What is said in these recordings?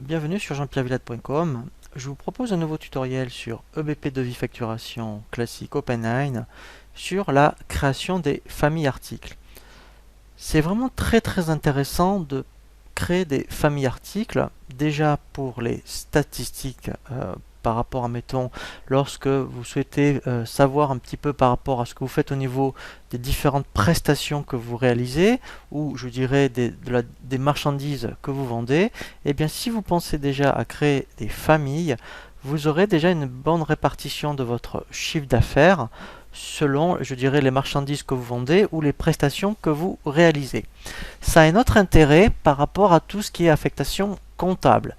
Bienvenue sur jean-pierre-villade.com. Je vous propose un nouveau tutoriel sur EBP devis facturation classique Open9 sur la création des familles articles. C'est vraiment très intéressant de créer des familles articles, déjà pour les statistiques par rapport à, mettons, lorsque vous souhaitez savoir un petit peu par rapport à ce que vous faites au niveau des différentes prestations que vous réalisez, ou je dirais des marchandises que vous vendez, et bien si vous pensez déjà à créer des familles, vous aurez déjà une bonne répartition de votre chiffre d'affaires selon, je dirais, les marchandises que vous vendez ou les prestations que vous réalisez. Ça a un autre intérêt par rapport à tout ce qui est affectation comptable.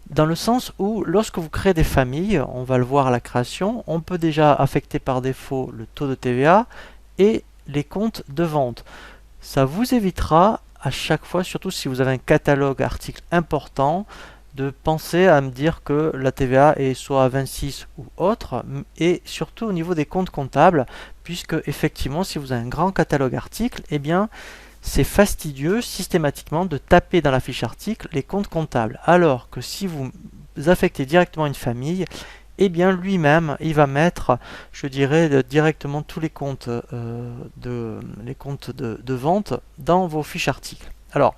Dans le sens où, lorsque vous créez des familles, on va le voir à la création, on peut déjà affecter par défaut le taux de TVA et les comptes de vente. Ça vous évitera à chaque fois, surtout si vous avez un catalogue article important, de penser à me dire que la TVA est soit à 26 ou autre, et surtout au niveau des comptes comptables, puisque effectivement, si vous avez un grand catalogue article, eh bien, c'est fastidieux systématiquement de taper dans la fiche article les comptes comptables. Alors que si vous affectez directement une famille, eh bien lui-même, il va mettre, je dirais, directement tous les comptes, de vente dans vos fiches articles. Alors,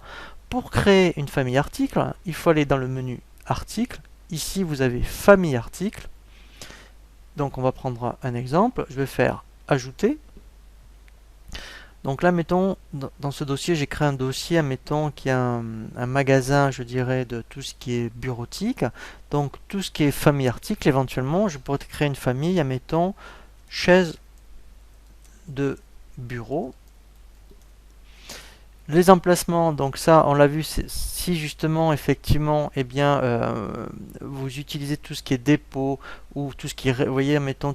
pour créer une famille article, il faut aller dans le menu article. Ici, vous avez famille article. Donc, on va prendre un exemple. Je vais faire ajouter. Donc là, mettons, dans ce dossier, j'ai créé un dossier, admettons, qui a un magasin, je dirais, de tout ce qui est bureautique. Donc, tout ce qui est famille article, éventuellement, je pourrais créer une famille, admettons, chaise de bureau. Les emplacements, donc ça, on l'a vu, si justement, effectivement, eh bien, vous utilisez tout ce qui est dépôt ou tout ce qui est, vous voyez, mettons,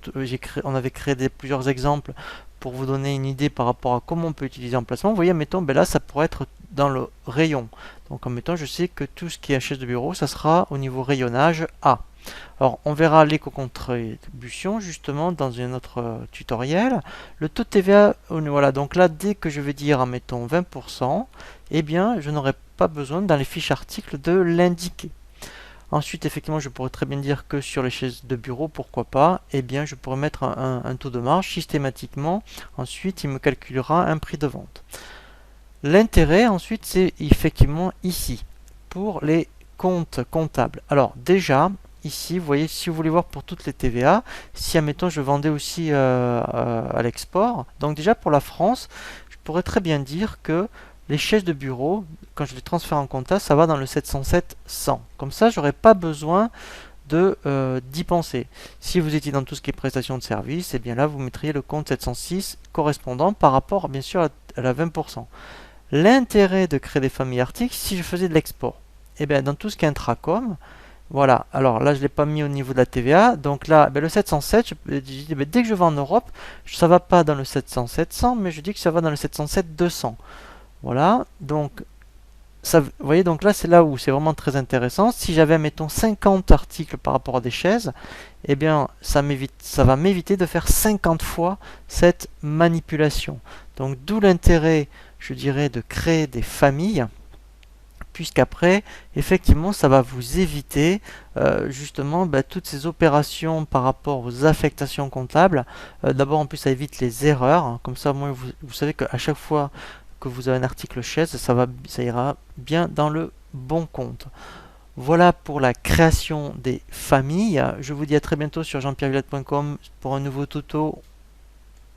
on avait créé plusieurs exemples pour vous donner une idée par rapport à comment on peut utiliser l'emplacement. Vous voyez, mettons, ben là, ça pourrait être dans le rayon. Donc, en mettant, je sais que tout ce qui est chaise de bureau, ça sera au niveau rayonnage A. Alors, on verra l'éco-contribution justement dans un autre tutoriel. Le taux de TVA, voilà, donc là, dès que je vais dire, mettons 20%, eh bien, je n'aurai pas besoin dans les fiches articles de l'indiquer. Ensuite, effectivement, je pourrais très bien dire que sur les chaises de bureau, pourquoi pas, eh bien, je pourrais mettre un taux de marge systématiquement. Ensuite, il me calculera un prix de vente. L'intérêt, ensuite, c'est effectivement ici, pour les comptes comptables. Alors, déjà, ici, vous voyez, si vous voulez voir pour toutes les TVA, si, admettons, je vendais aussi à l'export, donc déjà pour la France, je pourrais très bien dire que les chaises de bureau, quand je les transfère en compta, ça va dans le 707-100. Comme ça, j'aurais pas besoin d'y penser. Si vous étiez dans tout ce qui est prestation de service, eh bien là, vous mettriez le compte 706 correspondant par rapport, bien sûr, à la 20%. L'intérêt de créer des familles articles, si je faisais de l'export, eh bien dans tout ce qui est intracom, voilà, alors là je ne l'ai pas mis au niveau de la TVA, donc là le 707, dès que je vais en Europe, ça ne va pas dans le 707-100, mais je dis que ça va dans le 707-200. Voilà, donc ça, vous voyez, donc là c'est là où c'est vraiment très intéressant. Si j'avais, mettons, 50 articles par rapport à des chaises, eh bien ça va m'éviter de faire 50 fois cette manipulation. Donc d'où l'intérêt, je dirais, de créer des familles, puisqu'après, effectivement, ça va vous éviter justement toutes ces opérations par rapport aux affectations comptables. D'abord, en plus, ça évite les erreurs. Comme ça, moi, vous savez qu'à chaque fois que vous avez un article chaise, ça ira bien dans le bon compte. Voilà pour la création des familles. Je vous dis à très bientôt sur jean-pierre-villade.com pour un nouveau tuto